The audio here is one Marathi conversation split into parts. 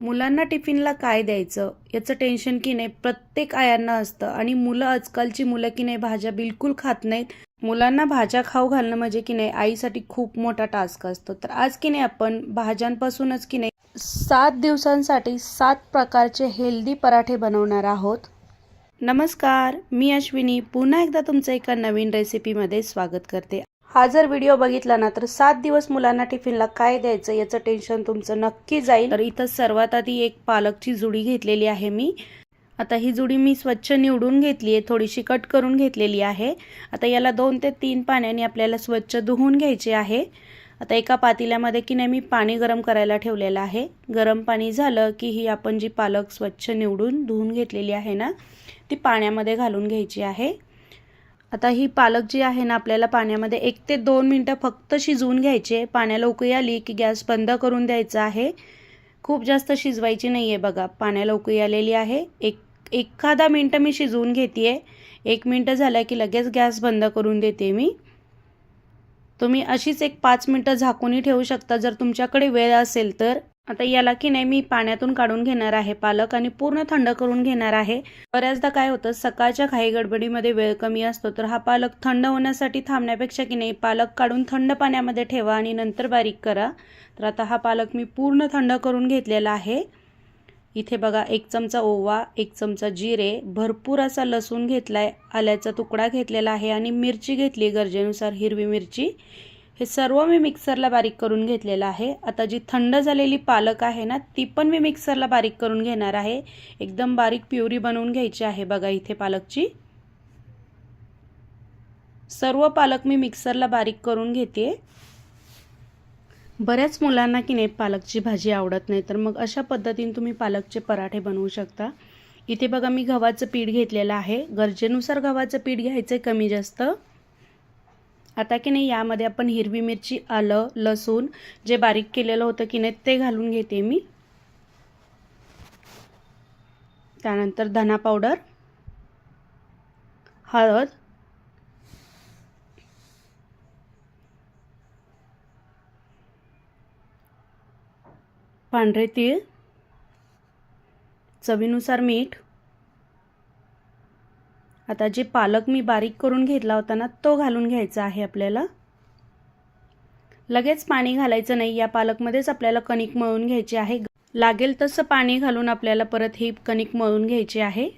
मुलांना टिफिनला काय द्यायचं याचं टेन्शन की नाही प्रत्येक आयांना असतं आणि मुलं आजकालची मुलं की नाही भाज्या बिलकुल खात नाहीत. मुलांना भाज्या खाऊ घालणं म्हणजे की नाही आईसाठी खूप मोठा टास्क असतो. तर आज की नाही आपण भाज्यांपासूनच की नाही 7 दिवसांसाठी 7 प्रकारचे हेल्दी पराठे बनवणार आहोत. नमस्कार, मी अश्विनी पुन्हा एकदा तुमचं एका नवीन रेसिपीमध्ये स्वागत करते. हा जर व्हिडिओ बघितला ना तर 7 दिवस मुलांना टिफिनला काय द्यायचं याचं टेन्शन तुमचं नक्की जाईल. तर इथं सर्वात आधी एक पालकची जुडी घेतलेली आहे मी. आता ही जुडी मी स्वच्छ निवडून घेतली आहे, थोडीशी कट करून घेतलेली आहे. आता याला 2 ते 3 पाण्याने आपल्याला स्वच्छ धुवून घ्यायचे आहे. आता एका पातेल्यामध्ये की नाही मी पाणी गरम करायला ठेवलेलं आहे. गरम पाणी झालं की ही आपण जी पालक स्वच्छ निवडून धुवून घेतलेली आहे ना ती पाण्यामध्ये घालून घ्यायची आहे. आता ही पालक जी आहे ना आपल्याला पाण्यामध्ये 1 ते 2 मिनिटं फक्त शिजवून घ्यायचे. पाण्याला उकळी आली की गॅस बंद करून द्यायचा आहे. खूप जास्त शिजवायची नाही आहे. बघा पाण्याला उकळी आलेली आहे. एखादा मिनटं मी शिजवून घेते. 1 मिनटं झालं की लगेच गॅस बंद करून देते मी. तुम्ही अशीच 5 मिनटं झाकूनही ठेवू शकता जर तुमच्याकडे वेळ असेल तर. आता याला की नाही मी पाण्यातून काढून घेणार आहे पालक आणि पूर्ण थंड करून घेणार आहे. बऱ्याचदा काय होतं सकाळच्या घाई गडबडीमध्ये वेळ कमी असतो तर हा पालक थंड होण्यासाठी थांबण्यापेक्षा की नाही पालक काढून थंड पाण्यामध्ये ठेवा आणि नंतर बारीक करा. तर आता हा पालक मी पूर्ण थंड करून घेतलेला आहे. इथे बघा 1 चमचा ओवा, 1 चमचा जिरे, भरपूर असा लसूण घेतलाय, आल्याचा तुकडा घेतलेला आहे आणि मिरची घेतली गरजेनुसार हिरवी मिरची. हे सर्व मी मिक्सरला बारीक करून घेतलेलं आहे. आता जी थंड झालेली पालक आहे ना ती पण मी मिक्सरला बारीक करून घेणार आहे. एकदम बारीक प्युरी बनवून घ्यायची आहे. बघा इथे पालकची सर्व पालक मी मिक्सरला बारीक करून घेते. बऱ्याच मुलांना की नाही पालकची भाजी आवडत नाही तर मग अशा पद्धतीने तुम्ही पालकचे पराठे बनवू शकता. इथे बघा मी गव्हाचं पीठ घेतलेलं आहे. गरजेनुसार गव्हाचं पीठ घ्यायचं कमी जास्त. आता की नाही यामध्ये आपण हिरवी मिरची, आलं, लसूण जे बारीक केलेलं होतं की नाही ते घालून घेते मी. त्यानंतर धना पावडर, हळद, पांढरे तीळ, चवीनुसार मीठ. आता जे पालक मी बारीक करून घेतला होता ना तो घालून घ्यायचा आहे आपल्याला. लगेच पाणी घालायचं नाही. या पालकमध्येच आपल्याला कणिक मळून घ्यायची आहे. लागेल तसं पाणी घालून आपल्याला परत ही कणिक मळून घ्यायची आहे.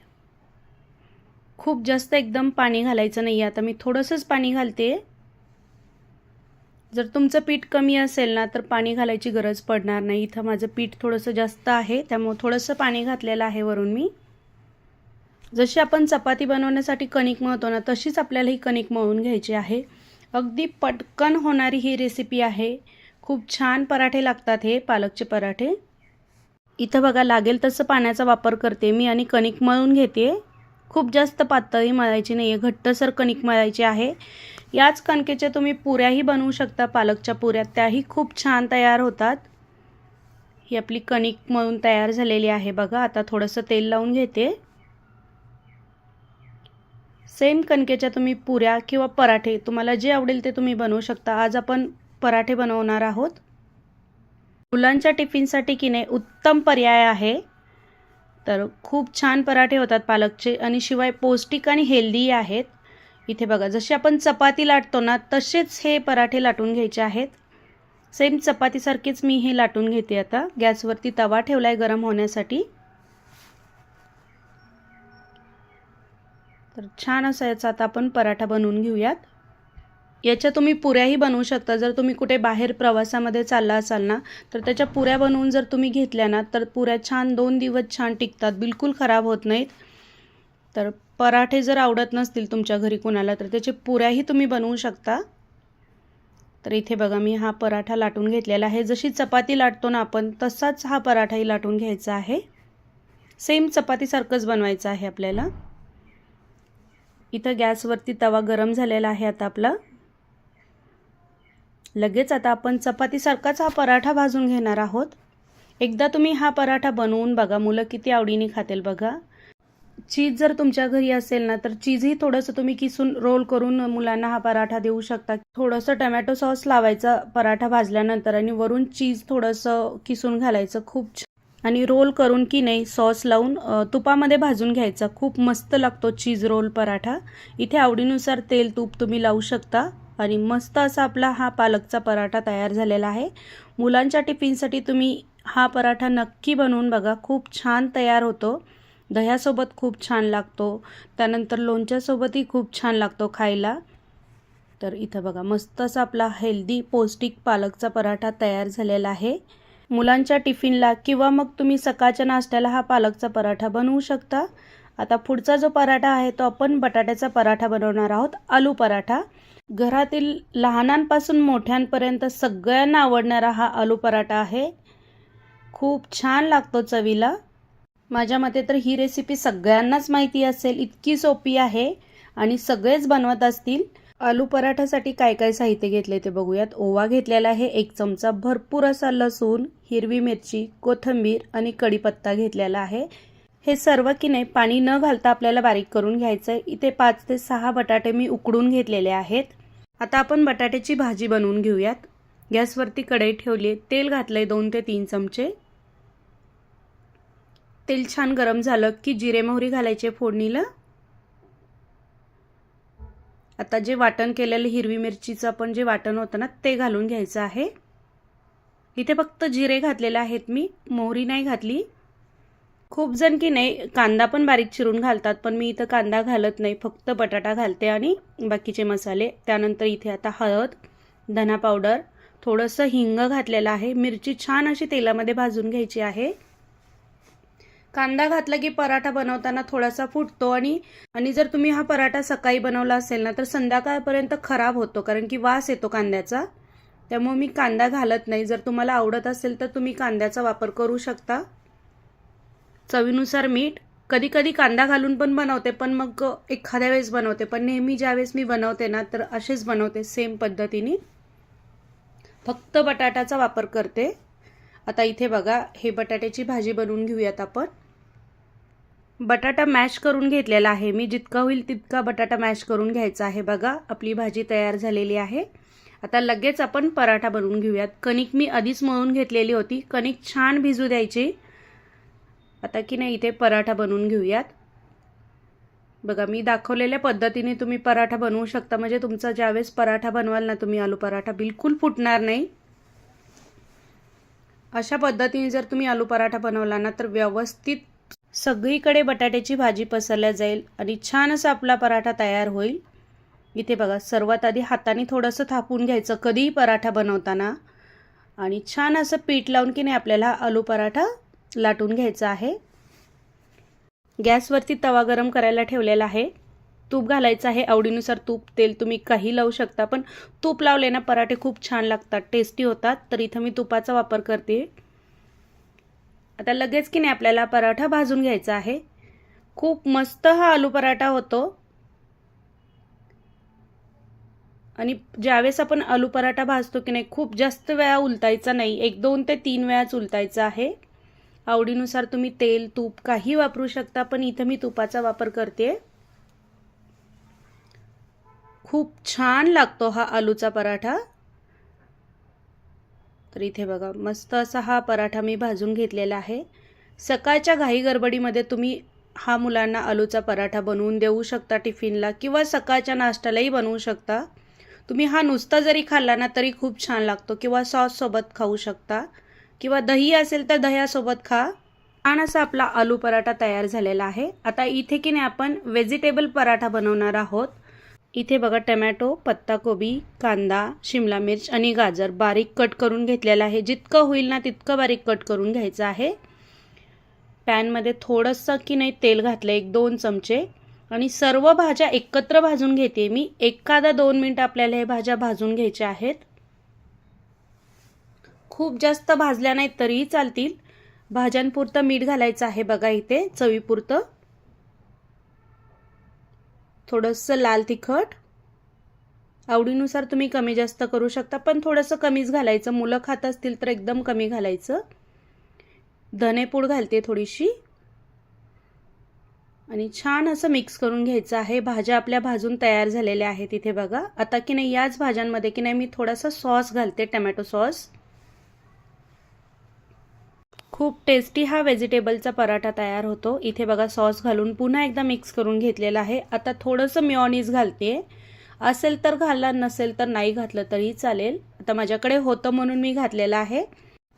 खूप जास्त एकदम पाणी घालायचं नाही. आता मी थोडंसंच पाणी घालते. जर तुमचं पीठ कमी असेल ना तर पाणी घालायची गरज पडणार नाही. इथं माझं पीठ थोडंसं जास्त आहे त्यामुळे थोडंसं पाणी घातलेलं आहे वरून मी. जशी आपण चपाती बनवण्यासाठी कणिक मळतो ना तशीच आपल्याला ही कणिक मळून घ्यायची आहे. अगदी पटकन होणारी ही रेसिपी आहे. खूप छान पराठे लागतात हे पालकचे पराठे. इथं बघा लागेल तसं पाण्याचा वापर करते मी आणि कणिक मळून घेते. खूप जास्त पातळी मळायची नाही आहे, घट्टसर कणिक मळायची आहे. याच कणकेच्या तुम्ही पुऱ्याही बनवू शकता. पालकच्या पुऱ्या त्याही खूप छान तयार होतात. ही आपली कणिक मळून तयार झालेली आहे बघा. आता थोडंसं तेल लावून घेते. सेम कणकेच्या तुम्ही पुऱ्या किंवा पराठे तुम्हाला जे आवडेल ते तुम्ही बनवू शकता. आज आपण पराठे बनवणार आहोत. मुलांच्या टिफिनसाठी की नाही उत्तम पर्याय आहे. तर खूप छान पराठे होतात पालकचे आणि शिवाय पौष्टिक आणि हेल्दी आहेत. इथे बघा जशी आपण चपाती लाटतो ना तसेच हे पराठे लाटून घ्यायचे आहेत. सेम चपातीसारखेच मी हे लाटून घेते. आता गॅसवरती तवा ठेवलाय गरम होण्यासाठी. तर छान असा याचा आता आपण पराठा बनवून घेऊयात. याच्या तुम्ही पुऱ्याही बनवू शकता. जर तुम्ही कुठे बाहेर प्रवासामध्ये चालला असाल ना तर त्याच्या पुऱ्या बनवून जर तुम्ही घेतल्या ना तर पुऱ्या छान 2 दिवस छान टिकतात, बिलकुल खराब होत नाहीत. तर पराठे जर आवडत नसतील तुमच्या घरी कोणाला तर त्याचे पुऱ्याही तुम्ही बनवू शकता. तर इथे बघा मी हा पराठा लाटून घेतलेला आहे. जशी चपाती लाटतो ना आपण तसाच हा पराठाही लाटून घ्यायचा आहे. सेम चपातीसारखंच बनवायचं आहे आपल्याला. इथं गॅसवरती तवा गरम झालेला आहे आता आपला. लगेच आता आपण चपातीसारखाच हा पराठा भाजून घेणार आहोत. एकदा तुम्ही हा पराठा बनवून बघा, मुलं किती आवडीने खातील बघा. चीज जर तुमच्या घरी असेल ना तर चीजही थोडंसं तुम्ही किसून रोल करून मुलांना हा पराठा देऊ शकता. थोडंसं टोमॅटो सॉस लावायचा पराठा भाजल्यानंतर आणि वरून चीज थोडंसं किसून घालायचं. खूप आणि रोल करून की नाही सॉस लावून तुपामध्ये भाजून घ्यायचा. खूप मस्त लागतो चीज रोल पराठा. इथे आवडीनुसार तेल तूप तुम्ही लावू शकता आणि मस्त असा आपला हा पालकचा पराठा तयार झालेला आहे. मुलांच्या टिफिनसाठी तुम्ही हा पराठा नक्की बनवून बघा. खूप छान तयार होतो. दह्यासोबत खूप छान लागतो, त्यानंतर लोणच्यासोबतही खूप छान लागतो खायला. तर इथं बघा मस्त असा आपला हेल्दी पौष्टिक पालकचा पराठा तयार झालेला आहे. मुलांच्या टिफिनला किंवा मग तुम्ही सकाळच्या नाश्त्याला हा पालकचा पराठा बनवू शकता. आता पुढचा जो पराठा आहे तो आपण बटाट्याचा पराठा बनवणार आहोत, आलू पराठा. घरातील लहानांपासून मोठ्यांपर्यंत सगळ्यांना आवडणारा हा आलू पराठा आहे. खूप छान लागतो चवीला. माझ्या मते तर ही रेसिपी सगळ्यांनाच माहिती असेल, इतकी सोपी आहे आणि सगळेच बनवत असतील. आलू पराठासाठी काय काय साहित्य घेतले ते बघूयात. ओवा घेतलेला आहे 1 चमचा, भरपूर असा लसूण, हिरवी मिरची, कोथिंबीर आणि कढीपत्ता घेतलेला आहे. हे सर्व की नाही पाणी न घालता आपल्याला बारीक करून घ्यायचं आहे. इथे 5 ते 6 बटाटे मी उकडून घेतलेले आहेत. आता आपण बटाट्याची भाजी बनवून घेऊयात. गॅसवरती कढई ठेवली, तेल घातलंय 2 ते 3 चमचे. तेल छान गरम झालं की जिरे मोहरी घालायचे फोडणीला. आता जे वाटण केलेलं हिरवी मिरचीचं आपण जे वाटण होतं ना ते घालून घ्यायचं आहे. इथे फक्त जिरे घातलेले आहेत मी, मोहरी नाही घातली. खूप जण की नाही कांदा पण बारीक चिरून घालतात, पण मी इथं कांदा घालत नाही, फक्त बटाटा घालते आणि बाकीचे मसाले. त्यानंतर इथे आता हळद, धना पावडर, थोडंसं हिंग घातलेलं आहे. मिरची छान अशी तेलामध्ये भाजून घ्यायची आहे. कांदा घातला की पराठा बनवताना थोडासा फुटतो आणि जर तुम्ही हा पराठा सकाळी बनवला असेल ना तर संध्याकाळपर्यंत खराब होतो, कारण की वास येतो कांद्याचा. त्यामुळे मी कांदा घालत नाही. जर तुम्हाला आवडत असेल तर तुम्ही कांद्याचा वापर करू शकता. चवीनुसार मीठ. कधी कधी कांदा घालून पण बनवते, पण मग एखाद्या वेळेस बनवते, पण नेहमी ज्यावेळेस मी बनवते ना तर असेच बनवते सेम पद्धतीने. फक्त बटाट्याचा वापर करते. आता इथे बघा हे बटाट्याची भाजी बनवून घेऊयात आपण. बटाटा मॅश करून घेतलेला आहे मी. जितका होईल तितका बटाटा मॅश करून घ्यायचा आहे. बघा आपली भाजी तयार झालेली आहे. आता लगेच आपण पराठा बनवून घेऊयात. कणिक मी आधीच मळून घेतलेली होती. कणिक छान भिजू द्यायची. आता की नाही इथे पराठा बनवून घेऊयात. बघा मी दाखवलेल्या पद्धतीने तुम्ही पराठा बनवू शकता. म्हणजे तुमचा ज्यावेळेस पराठा बनवाल ना तुम्ही आलू पराठा, बिलकुल फुटणार नाही. अशा पद्धतीने जर तुम्ही आलू पराठा बनवला ना तर व्यवस्थित सगळीकडे बटाट्याची भाजी पसरल्या जाईल आणि छान असा आपला पराठा तयार होईल. इथे बघा सर्वात आधी हाताने थोडंसं थापून घ्यायचं कधीही पराठा बनवताना आणि छान असं पीठ लावून की नाही आपल्याला आलू पराठा लाटून घ्यायचा आहे. गॅसवरती तवा गरम करायला ठेवलेला आहे. तूप घालायचं आहे आवडीनुसार. तूप तेल तुम्ही काही लावू शकता, पण तूप लावले ना पराठे खूप छान लागतात, टेस्टी होतात. तर इथं मी तुपाचा वापर करते. आता लगेच की नाही आपल्याला पराठा भाजून घ्यायचा आहे. खूप मस्त हा आलू पराठा होतो. आणि ज्यावेळेस आपण आलू पराठा भाजतो की नाही खूप जास्त वेळा उलटायचा नाही, 1-2 ते 3 वेळाच उलटायचा आहे. आवडीनुसार तुम्ही तेल तूप काही वापरू शकता, पण इथं मी तुपाचा वापर करते. खूप छान लागतो हा आलूचा पराठा. तर इथे बघा मस्त असा हा पराठा मी भाजून घेतलेला आहे. सकाळच्या घाई गडबडीमध्ये तुम्ही हा मुलांना आलूचा पराठा बनवून देऊ शकता टिफिनला, किंवा सकाळच्या नाश्त्यालाही बनवू शकता. तुम्ही हा नुसता जरी खाल्ला ना तरी खूप छान लागतो, किंवा सॉस सोबत खाऊ शकता, किंवा दही असेल तर दह्यासोबत खा. छान असा आपला आलू पराठा तयार झालेला आहे. आता इथे की नाही आपण व्हेजिटेबल पराठा बनवणार आहोत. इथे बघा टमॅटो, पत्ताकोबी, कांदा, शिमला मिर्च आणि गाजर बारीक कट करून घेतलेला आहे. जितकं होईल ना तितकं बारीक कट करून घ्यायचं आहे. पॅनमध्ये थोडंसं की नाही तेल घातलं 1-2 चमचे आणि सर्व भाज्या एकत्र भाजून घेते मी. 1-2 मिनिटं आपल्याला हे भाज्या भाजून घ्यायच्या आहेत. खूप जास्त भाजल्या नाहीत तरीही चालतील. भाज्यांपुरतं मीठ घालायचं आहे बघा इथे चवीपुरतं. थोडंसं लाल तिखट. आवडीनुसार तुम्ही कमी जास्त करू शकता, पण थोडंसं कमीच घालायचं. मुलं खात असतील तर एकदम कमी घालायचं. धनेपूड घालते थोडीशी आणि छान असं मिक्स करून घ्यायचं आहे. भाज्या आपल्या भाजून तयार झालेल्या आहेत इथे बघा. आता की नाही याच भाज्यांमध्ये की नाही मी थोडासा सॉस घालते, टमॅटो सॉस. खूप टेस्टी हा व्हेजिटेबलचा पराठा तयार होतो। इथे बघा सॉस घालून पुन्हा एकदा मिक्स करून घेतलेला आहे। आता थोडंसं मेयोनीज घालते, असेल तर घाला, नसेल तर नाही घातलं तरी चालेल। आता माझ्याकडे होतं म्हणून मी घातलेलं आहे।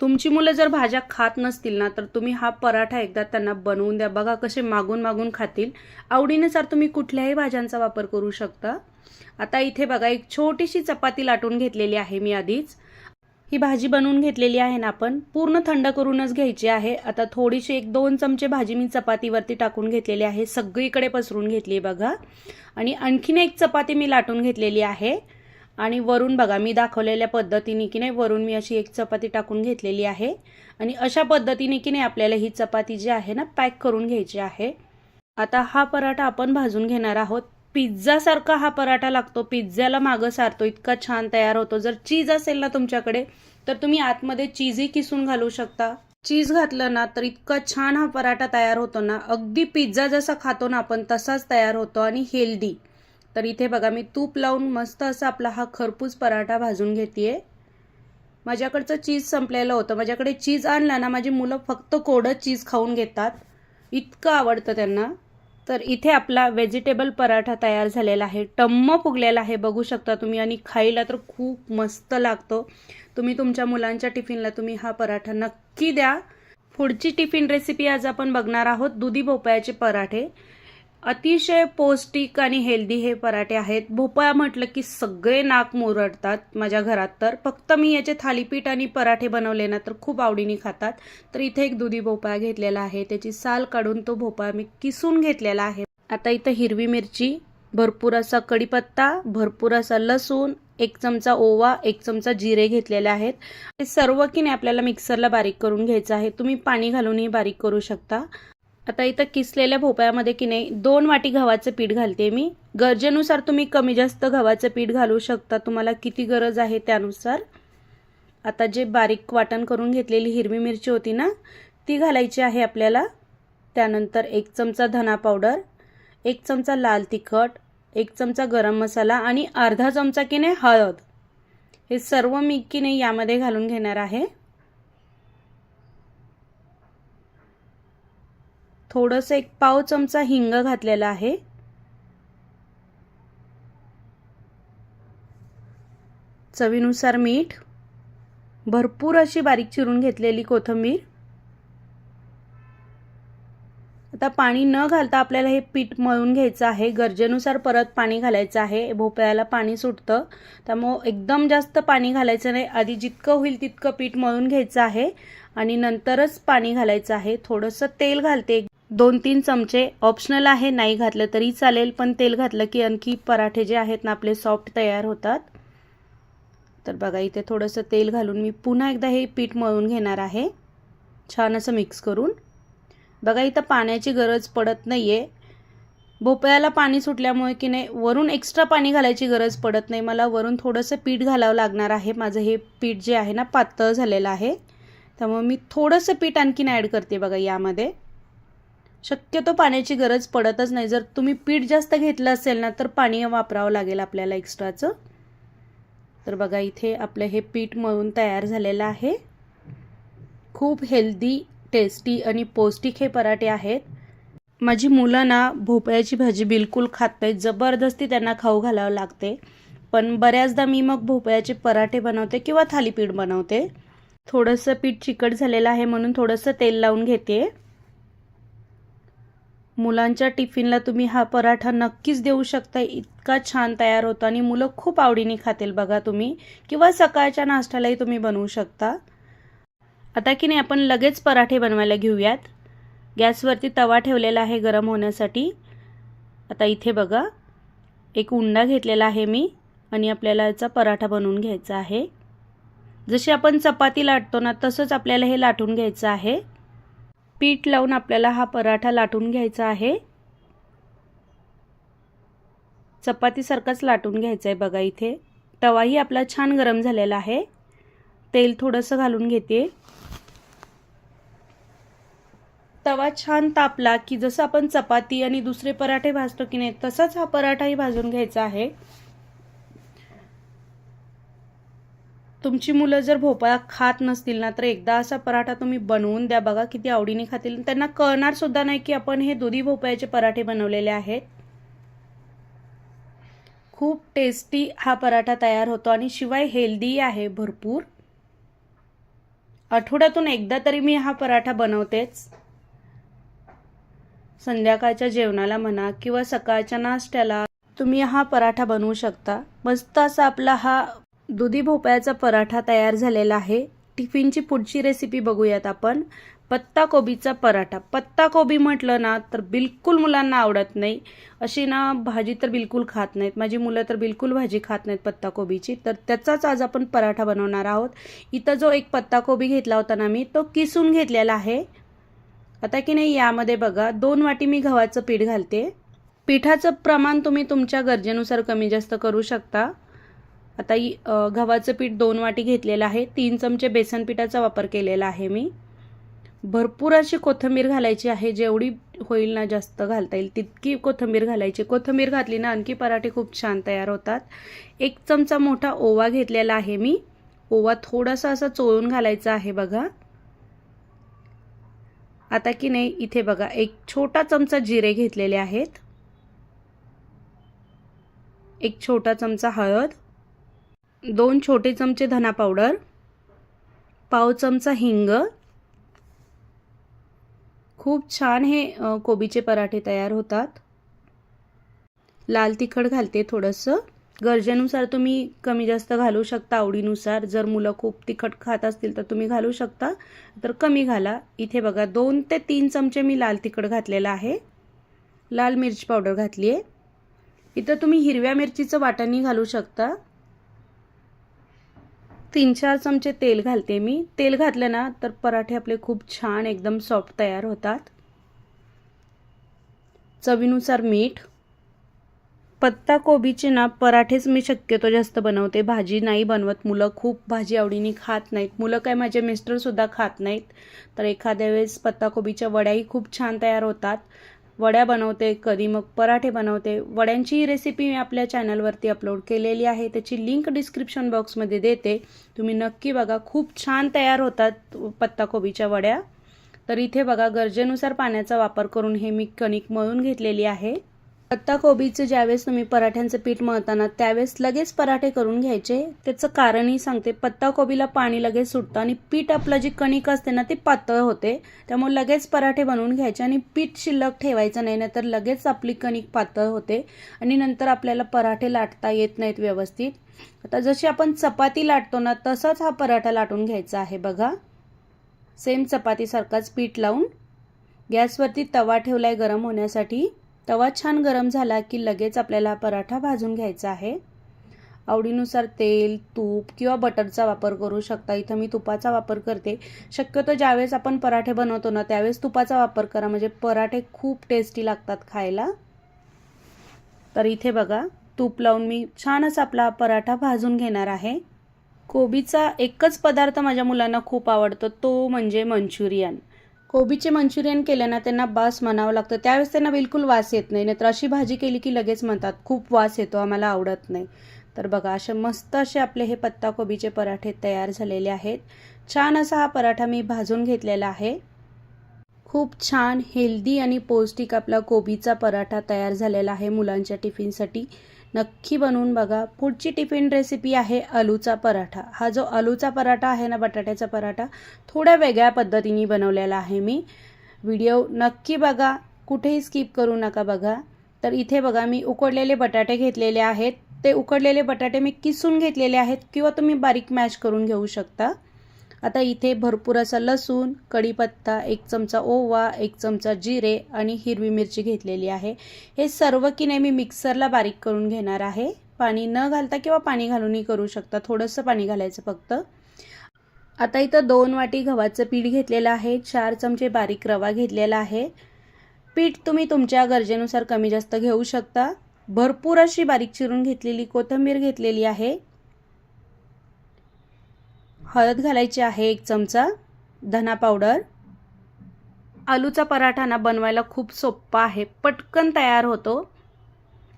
तुमची मुलं जर भाज्या खात नसतील ना, तर तुम्ही हा पराठा एकदा त्यांना बनवून द्या, बघा कसे मागून मागून खातील। आवडीनुसार तुम्ही कुठल्याही भाज्यांचा वापर करू शकता। आता इथे बघा एक छोटीशी चपाती लाटून घेतलेली आहे मी आधीच। ही भाजी बनवून घेतलेली आहे ना, आपण पूर्ण थंड करूनच घ्यायची आहे। आता थोडीशी 1-2 चमचे भाजी मी चपातीवरती टाकून घेतलेली आहे, सगळीकडे पसरून घेतली बघा। आणि आणखीन एक चपाती मी लाटून घेतलेली आहे आणि वरून बघा मी दाखवलेल्या पद्धतीने की नाही वरून मी अशी एक चपाती टाकून घेतलेली आहे। आणि अशा पद्धतीने की नाही आपल्याला ही चपाती जी आहे ना पॅक करून घ्यायची आहे। आता हा पराठा आपण भाजून घेणार आहोत। पिझ्झा सारखा हा पराठा लागतो, पिझ्झाला मागं सारतो, इतका छान तयार होतो। जर चीज असेल ना तुमच्याकडे तर तुम्ही आतमध्ये चीजही किसून घालू शकता। चीज घातलं ना तर इतका छान हा पराठा तयार होतो ना, अगदी पिझ्झा जसा खातो ना आपण तसाच तयार होतो आणि हेल्दी। तर इथे बघा मी तूप लावून मस्त असा आपला हा खरपूस पराठा भाजून घेतेय। माझ्याकडचं चीज संपलेलं होतं, माझ्याकडे चीज आणला ना माझी मुलं फक्त कोरडं चीज खाऊन घेतात, इतकं आवडतं त्यांना। तर इथे आपला व्हेजिटेबल पराठा तयार झालेला आहे, टम्म फुगलेला आहे बघू शकता तुम्ही। आणि खायला तर खूप मस्त लागतो। तुम्ही तुमच्या मुलांच्या टिफिनला तुम्ही हा पराठा नक्की द्या। पुढची टिफिन रेसिपी आज आपण बघणार आहोत दुधी भोपळ्याचे पराठे। अतिशय पौष्टिक आणि हेल्दी हे पराठे आहेत। भोपळा म्हटलं की सगळे नाक मुरडतात माझ्या घरात, तर फक्त मी याचे थालीपीठ आणि पराठे बनवले ना तर खूप आवडीने खातात। तर इथे एक दुधी भोपळा घेतलेला आहे, त्याची साल काढून तो भोपळा मी किसून घेतलेला आहे। आता इथे हिरवी मिरची, भरपूर असा कढीपत्ता, भरपूर असा लसूण, 1 चमचा ओवा, 1 चमचा जिरे घेतलेले आहेत। हे सर्व की नाही आपल्याला मिक्सरला बारीक करून घ्यायचं आहे, तुम्ही पाणी घालूनही बारीक करू शकता। आता इथं किसलेल्या भोपळ्यामध्ये की नाही 2 वाटी गव्हाचं पीठ घालते मी। गरजेनुसार तुम्ही कमी जास्त गव्हाचं पीठ घालू शकता, तुम्हाला किती गरज आहे त्यानुसार। आता जे बारीक वाटण करून घेतलेली हिरवी मिरची होती ना ती घालायची आहे आपल्याला। त्यानंतर 1 चमचा धना पावडर, 1 चमचा लाल तिखट, 1 चमचा गरम मसाला आणि अर्धा चमचा की नाही हळद, हे सर्व मी की नाही यामध्ये घालून घेणार आहे। थोडंसं 1 पाव चमचा हिंग घातलेला आहे। चवीनुसार मीठ, भरपूर अशी बारीक चिरून घेतलेली कोथिंबीर। आता पाणी न घालता आपल्याला हे पीठ मळून घ्यायचं आहे, गरजेनुसार परत पाणी घालायचं आहे। भोपळ्याला पाणी सुटतं त्यामुळे एकदम जास्त पाणी घालायचं नाही, आधी जितकं होईल तितकं पीठ मळून घ्यायचं आहे आणि नंतरच पाणी घालायचं आहे। थोडंसं तेल घालते, 2-3 चमचे, ऑप्शनल आहे, नाही घातलं तरी चालेल, पण तेल घातलं की आणखी पराठे जे आहेत ना आपले सॉफ्ट तयार होतात। तर बघा इथे थोडंसं तेल घालून मी पुन्हा एकदा हे पीठ मळून घेणार आहे, छान असं मिक्स करून। बघा इथं पाण्याची गरज पडत नाहीये, भोपळ्याला पाणी सुटल्यामुळे की नाही वरून एक्स्ट्रा पाणी घालायची गरज पडत नाही मला। वरून थोडंसं पीठ घालावं लागणार आहे, माझं हे पीठ जे आहे ना पातळ झालेलं आहे, त्यामुळे मी थोडंसं पीठ आणखीन ॲड करते बघा यामध्ये। शक्यतो पाण्याची गरज पडतच नाही, जर तुम्ही पीठ जास्त घेतलं असेल ना तर पाणी वापरावं लागेल आपल्याला एक्स्ट्राचं। तर बघा इथे आपलं हे पीठ मळून तयार झालेलं आहे। खूप हेल्दी, टेस्टी आणि पौष्टिक हे पराठे आहेत। माझी मुलं ना भोपळ्याची भाजी बिलकुल खात नाहीत, जबरदस्ती त्यांना खाऊ घालावं लागते, पण बऱ्याचदा मी मग भोपळ्याचे पराठे बनवते किंवा थालीपीठ बनवते। थोडंसं पीठ चिकट झालेलं आहे म्हणून थोडंसं तेल लावून घेते। मुलांच्या टिफिनला तुम्ही हा पराठा नक्कीच देऊ शकता, इतका छान तयार होतो आणि मुलं खूप आवडीने खातील बघा तुम्ही, किंवा सकाळच्या नाश्त्यालाही तुम्ही बनवू शकता। आता की नाही आपण लगेच पराठे बनवायला घेऊयात। गॅसवरती तवा ठेवलेला आहे गरम होण्यासाठी। आता इथे बघा एक उंडा घेतलेला आहे मी आणि आपल्याला याचा पराठा बनवून घ्यायचा आहे। जशी आपण चपाती लाटतो ना तसंच आपल्याला हे लाटून घ्यायचं आहे। पीठ लावून आपल्याला हा पराठा लाटून घ्यायचा आहे, चपातीसारखाच लाटून घ्यायचा आहे। बघा इथे तवाही आपला छान गरम झालेला आहे, तेल थोडंसं घालून घेते। तवा छान तापला की जसं आपण चपाती आणि दुसरे पराठे भाजतो की नाही तसाच हा पराठाही भाजून घ्यायचा आहे। तुमची मुलं जर भोपळा खात नसतील ना, तर एकदा असा पराठा तुम्ही बनवून द्या बघा, किती आवडीने खातील. त्यांना कळणार सुद्धा नाही की आपण हे दुधी भोपळ्याचे पराठे बनवलेले आहेत. खूप टेस्टी हा पराठा तयार होतो आणि शिवाय हेल्दी आहे भरपूर. आठवड्यातून एकदा तरी मी हा पराठा बनवतेच. संध्याकाळच्या जेवणाला म्हणा किंवा सकाळच्या नाश्त्याला तुम्ही हा पराठा बनवू शकता. मस्त असा आपला हा दुधी भोपळ्याचा पराठा तयार झालेला आहे. टिफिनची पुढची रेसिपी बघूयात आपण. पत्ता कोबीचा पराठा. पत्ता कोबी म्हटलं ना तर बिलकुल मुलांना आवडत नाही. अशी ना भाजी तर बिलकुल खात नाहीत. माझी मुलं तर बिलकुल भाजी खात नाहीत पत्ता कोबीची. तर त्याचाच आज आपण पराठा बनवणार आहोत. इथं जो एक पत्ता कोबी घेतला होता ना मी, तो किसून घेतलेला आहे. आता की नाही यामध्ये बघा 2 वाटी मी गव्हाचं पीठ घालते. पिठाचं प्रमाण तुम्ही तुमच्या गरजेनुसार कमी जास्त करू शकता. आता गव्हाचं पीठ 2 वाटी घेतलेलं आहे. 3 चमचे बेसन पिठाचा वापर केलेला आहे मी. भरपूर अशी कोथिंबीर घालायची आहे. जेवढी होईल ना जास्त घालता येईल तितकी कोथिंबीर घालायची. कोथिंबीर घातली ना आणखी पराठे खूप छान तयार होतात. 1 चमचा मोठा ओवा घेतलेला आहे मी. ओवा थोडासा असा चोळून घालायचा आहे बघा. आता की नाही इथे बघा 1 छोटा चमचा जिरे घेतलेले आहेत. 1 छोटा चमचा हळद, 2 छोटे चमचे धना पावडर, पाव चमचा हिंग. खूप छान हे कोबीचे पराठे तयार होतात. लाल तिखट घालते थोडंसं. गरजेनुसार तुम्ही कमी जास्त घालू शकता आवडीनुसार. जर मुलं खूप तिखट खात असतील तर तुम्ही घालू शकता, तर कमी घाला. इथे बघा 2 ते 3 चमचे मी लाल तिखट घातलेलं आहे. लाल मिरची पावडर घातली आहे. इथं तुम्ही हिरव्या मिरचीचं वाटणही घालू शकता. 3-4 चमचे तेल घालते मी. तेल घातलं ना तर पराठे आपले खूप छान एकदम सॉफ्ट तयार होतात. चवीनुसार मीठ. पत्ता कोबीचे ना पराठेच मी शक्यतो जास्त बनवते. भाजी नाही बनवत. मुलं खूप भाजी आवडीने खात नाहीत. मुलं काय माझे मिस्टर सुद्धा खात नाहीत. तर एखाद्या वेळेस पत्ता कोबीच्या वड्याही खूप छान तयार होतात. वड्या बनवते, कधी मग पराठे बनवते. वड्यांची रेसिपी मी आपल्या चॅनलवरती अपलोड केलेली आहे. त्याची लिंक डिस्क्रिप्शन बॉक्समध्ये देते. तुम्ही नक्की बघा. खूप छान तयार होतात पत्ता कोबीच्या वड्या. तर इथे बघा गरजेनुसार पाण्याचा वापर करून हे मी कणिक मळून घेतलेली आहे. पत्ता कोबीचं ज्यावेळेस तुम्ही पराठ्यांचं पीठ मळताना त्यावेळेस लगेच पराठे करून घ्यायचे. त्याचं कारणही सांगते. पत्ता कोबीला पाणी लगेच सुटतं आणि पीठ आपलं जी कणिक असते ना ती पातळ होते. त्यामुळे लगेच पराठे बनवून घ्यायचे आणि पीठ शिल्लक ठेवायचं नाही, तर लगेच आपली कणिक पातळ होते आणि नंतर आपल्याला पराठे लाटता येत नाहीत व्यवस्थित. आता जशी आपण चपाती लाटतो ना तसाच हा पराठा लाटून घ्यायचा आहे बघा. सेम चपातीसारखाच पीठ लावून गॅसवरती तवा ठेवलाय गरम होण्यासाठी. तवा छान गरम झाला की लगेच आपल्याला पराठा भाजून घ्यायचा आहे. आवडीनुसार तेल, तूप किंवा बटरचा वापर करू शकता. इथं मी तुपाचा वापर करते. शक्यतो ज्यावेळेस आपण पराठे बनवतो ना त्यावेळेस तुपाचा वापर करा, म्हणजे पराठे खूप टेस्टी लागतात खायला. तर इथे बघा तूप लावून मी छान असा आपला पराठा भाजून घेणार आहे. कोबीचा एकच पदार्थ माझ्या मुलांना खूप आवडतो, तो म्हणजे मंचुरियन. कोबीचे मंचुरियन केलं ना त्यांना बास म्हणावं लागतं. त्यावेळेस त्यांना बिलकुल वास येत नाही. नाहीतर अशी भाजी केली की लगेच म्हणतात खूप वास येतो, आम्हाला आवडत नाही. तर बघा असे मस्त असे आपले हे पत्ता कोबीचे पराठे तयार झालेले आहेत. छान असा हा पराठा मी भाजून घेतलेला आहे. खूप छान हेल्दी आणि पौष्टिक आपला कोबीचा पराठा तयार झालेला आहे मुलांच्या टिफिनसाठी. नक्की बनवून बघा. पुढची टिफिन रेसिपी आहे आलूचा पराठा. हा जो आलूचा पराठा आहे ना, बटाट्याचा पराठा, थोड्या वेगळ्या पद्धतीने बनवलेला आहे मी. व्हिडिओ नक्की बघा, कुठेही स्किप करू नका बघा. तर इथे बघा मी उकडलेले बटाटे घेतलेले आहेत. ते उकडलेले बटाटे मी किसून घेतलेले आहेत किंवा तुम्ही बारीक मॅश करून घेऊ शकता. आता इथे भरपूर असा लसूण, कढीपत्ता, 1 चमचा ओवा, 1 चमचा जिरे आणि हिरवी मिरची घेतलेली आहे. हे सर्व की नाही मी मिक्सरला बारीक करून घेणार आहे. पाणी न घालता किंवा पाणी घालूनही करू शकता. थोडंसं पाणी घालायचं फक्त. आता इथं 2 वाटी गव्हाचं पीठ घेतलेलं आहे. 4 चमचे बारीक रवा घेतलेला आहे. पीठ तुम्ही तुमच्या गरजेनुसार कमी जास्त घेऊ शकता. भरपूर अशी बारीक चिरून घेतलेली कोथिंबीर घेतलेली आहे. हळद घालायची आहे 1 चमचा, धना पावडर. आलूचा पराठा ना बनवायला खूप सोपा आहे, पटकन तयार होतो.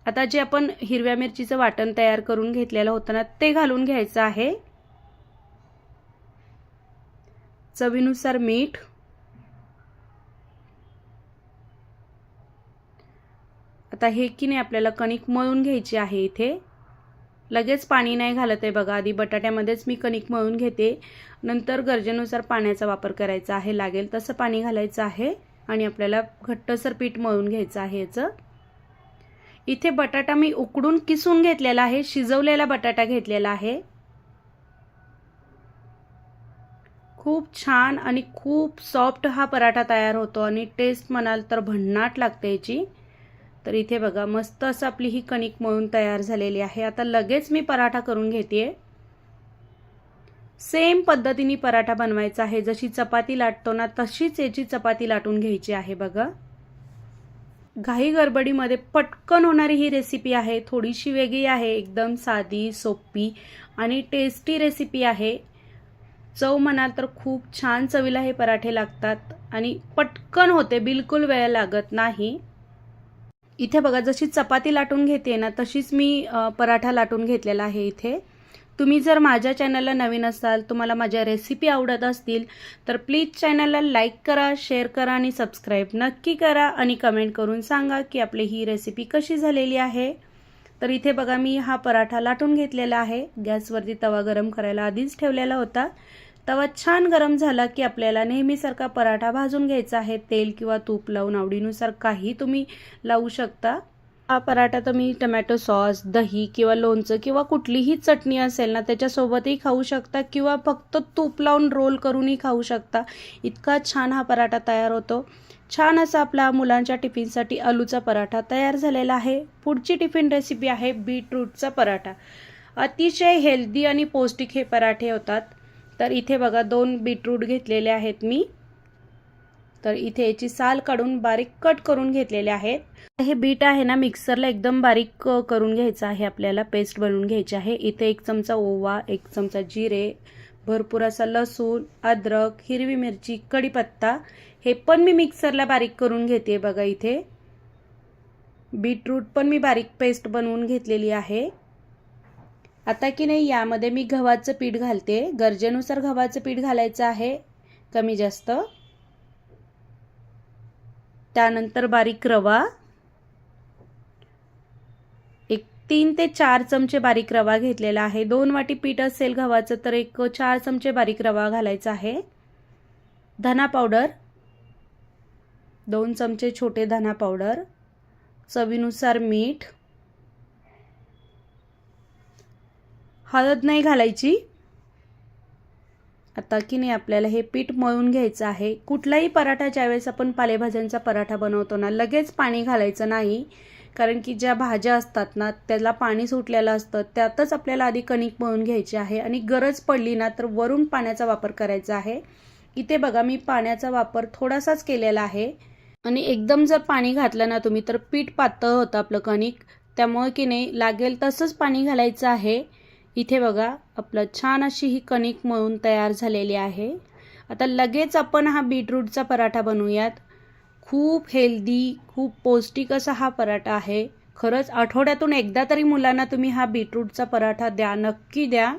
आता जे आपण हिरव्या मिरचीचं वाटण तयार करून घेतलेलं होतं ना ते घालून घ्यायचं आहे. चवीनुसार मीठ, आता हे की नाही आपल्याला कणिक मळून घ्यायची आहे. इथे लगेच पाणी नाही घालत आहे बघा, आधी बटाट्यामध्येच मी कणिक मळून घेते, नंतर गरजेनुसार पाण्याचा वापर करायचा आहे. लागेल तसं पाणी घालायचं आहे आणि आपल्याला घट्टसर पीठ मळून घ्यायचं आहे याचं. इथे बटाटा मी उकडून किसून घेतलेला आहे, शिजवलेला बटाटा घेतलेला आहे. खूप छान आणि खूप सॉफ्ट हा पराठा तयार होतो आणि टेस्ट म्हणाल तर भन्नाट लागते याची. तर इथे बघा मस्त असं आपली ही कणिक मळून तयार झालेली आहे. आता लगेच मी पराठा करून घेते. सेम पद्धतीने पराठा बनवायचा आहे, जशी चपाती लाटतो ना तशीच याची चपाती लाटून घ्यायची आहे बघा. घाई गडबडीमध्ये पटकन होणारी ही रेसिपी आहे, थोडीशी वेगळी आहे, एकदम साधी सोपी आणि टेस्टी रेसिपी आहे. चव म्हणाल तर खूप छान चवीला हे पराठे लागतात आणि पटकन होते, बिलकुल वेळ लागत नाही. इथे बघा जशी चपाती लाटून घेते ना तशीच मी पराठा लाटून घेतलेला आहे. इथे तुम्ही जर माझ्या चॅनलला नवीन असाल, तुम्हाला माझ्या रेसिपी आवडत असतील तर प्लीज चॅनलला लाईक करा, शेअर करा आणि सबस्क्राईब नक्की करा आणि कमेंट करून सांगा की आपली ही रेसिपी कशी झालेली आहे. तर इथे बघा मी हा पराठा लाटून घेतलेला आहे. गॅसवरती तवा गरम करायला आधीच ठेवलेला होता. तवा छान गरम झाला की आपल्याला नेहमीसारखा पराठा भाजून घ्यायचा आहे. तेल किंवा तूप लावून आवडीनुसार काही तुम्ही लावू शकता. हा पराठा तुम्ही टमॅटो सॉस, दही किंवा लोणचं किंवा कुठलीही चटणी असेल ना त्याच्यासोबतही खाऊ शकता किंवा फक्त तूप लावून रोल करूनही खाऊ शकता. इतका छान हा पराठा तयार होतो. छान असा आपला मुलांच्या टिफिनसाठी आलूचा पराठा तयार झालेला आहे. पुढची टिफिन रेसिपी आहे बीटरूटचा पराठा. अतिशय हेल्दी आणि पौष्टिक हे पराठे होतात. तर इथे बघा 2 बीटरूट घेतलेले आहेत मी. तर इथे याची साल काढून बारीक कट करून घेतलेले आहेत. हे बीट आहे ना मिक्सरला एकदम बारीक करून घ्यायचं आहे, आपल्याला पेस्ट बनवून घ्यायची आहे. इथे 1 चमचा ओवा, 1 चमचा जिरे, भरपूर असा लसूण, अद्रक, हिरवी मिरची, कढीपत्ता हे पण मी मिक्सरला बारीक करून घेते. बघा इथे बीटरूट पण मी बारीक पेस्ट बनवून घेतलेली आहे. आता की नाही यामध्ये मी गव्हाचं पीठ घालते. गरजेनुसार गव्हाचं पीठ घालायचं आहे, कमी जास्त. त्यानंतर बारीक रवा, 3 ते 4 चमचे बारीक रवा घेतलेला आहे. 2 वाटी पीठ असेल गव्हाचं तर 4 चमचे बारीक रवा घालायचा आहे. धना पावडर 2 चमचे छोटे धना पावडर, चवीनुसार मीठ, हळद नाही घालायची. आता की नाही आपल्याला हे पीठ मळून घ्यायचं आहे. कुठलाही पराठा ज्यावेळेस आपण पालेभाज्यांचा पराठा बनवतो ना लगेच पाणी घालायचं नाही, कारण की ज्या भाज्या असतात ना त्याला पाणी सुटलेलं असतं. त्यातच आपल्याला आधी कणिक मळून घ्यायची आहे आणि गरज पडली ना तर वरून पाण्याचा वापर करायचा आहे. इथे बघा मी पाण्याचा वापर थोडासाच केलेला आहे आणि एकदम जर पाणी घातलं ना तुम्ही तर पीठ पातळ होतं आपलं कणिक. त्यामुळे की नाही लागेल तसंच पाणी घालायचं आहे. इथे बघा आपलं छान अशी ही कणिक मळून तयार झालेली आहे. आता लगेच आपण हा बीटरूटचा पराठा बनवूयात. खूप हेल्दी, खूप पौष्टिक असा हा पराठा आहे. खरंच आठवड्यातून एकदा तरी मुलांना तुम्ही हा बीटरूटचा पराठा द्या, नक्की द्या.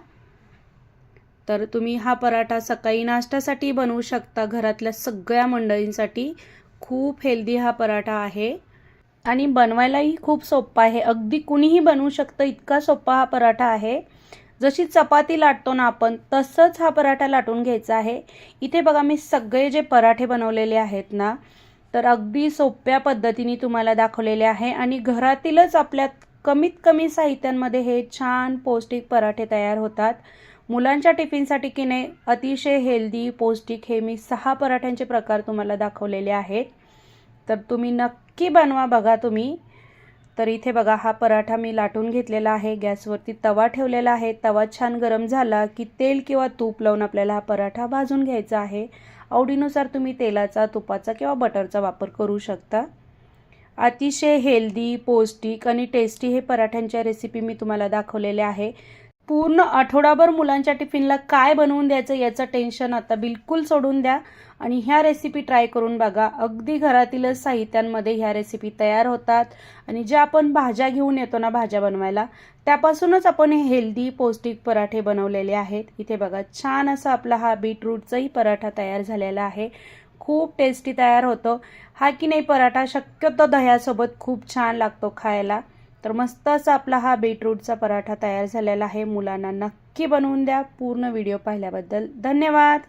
तर तुम्ही हा पराठा सकाळी नाश्त्यासाठी बनवू शकता, घरातल्या सगळ्या मंडळींसाठी. खूप हेल्दी हा पराठा आहे आणि बनवायलाही खूप सोपा आहे. अगदी कुणीही बनवू शकतं, इतका सोपा हा पराठा आहे. जशी चपाती लाटतो ना आपण तसंच हा पराठा लाटून घ्यायचा आहे. इथे बघा मी सगळे जे पराठे बनवलेले आहेत ना तर अगदी सोप्या पद्धतीने तुम्हाला दाखवलेले आहे आणि घरातीलच आपल्या कमीत कमी साहित्यांमध्ये हे छान पौष्टिक पराठे तयार होतात. मुलांच्या टिफिनसाठी की नाही अतिशय हेल्दी पौष्टिक हे मी 6 पराठ्यांचे प्रकार तुम्हाला दाखवलेले आहेत. तर तुम्ही नक्की बनवा बघा तुम्ही. तर इथे बघा हा पराठा मी लाटून घेतलेला आहे. गॅसवरती तवा ठेवलेला आहे. तवा छान गरम झाला की तेल किंवा तूप लावून आपल्याला हा पराठा भाजून घ्यायचा आहे. आवडीनुसार तुम्ही तेलाचा, तुपाचा किंवा बटरचा वापर करू शकता. अतिशय हेल्दी, पौष्टिक आणि टेस्टी हे पराठ्यांच्या रेसिपी मी तुम्हाला दाखवलेल्या आहे. पूर्ण आठवडाभर मुलांच्या टिफिनला काय बनवून द्यायचं याचं टेन्शन आता बिलकुल सोडून द्या आणि ह्या रेसिपी ट्राय करून बघा. अगदी घरातीलच साहित्यांमध्ये ह्या रेसिपी तयार होतात आणि ज्या आपण भाज्या घेऊन येतो ना भाज्या बनवायला, त्यापासूनच आपण हे हेल्दी पौष्टिक पराठे बनवलेले आहेत. इथे बघा छान असा आपला हा बीटरूटचाही पराठा तयार झालेला आहे. खूप टेस्टी तयार होतो हा की नाही पराठा. शक्यतो दह्यासोबत खूप छान लागतो खायला. तर मस्त असा आपला हा बीटरूटचा पराठा तयार झालेला आहे. मुलांना नक्की बनवून द्या. पूर्ण व्हिडिओ पाहिल्याबद्दल धन्यवाद.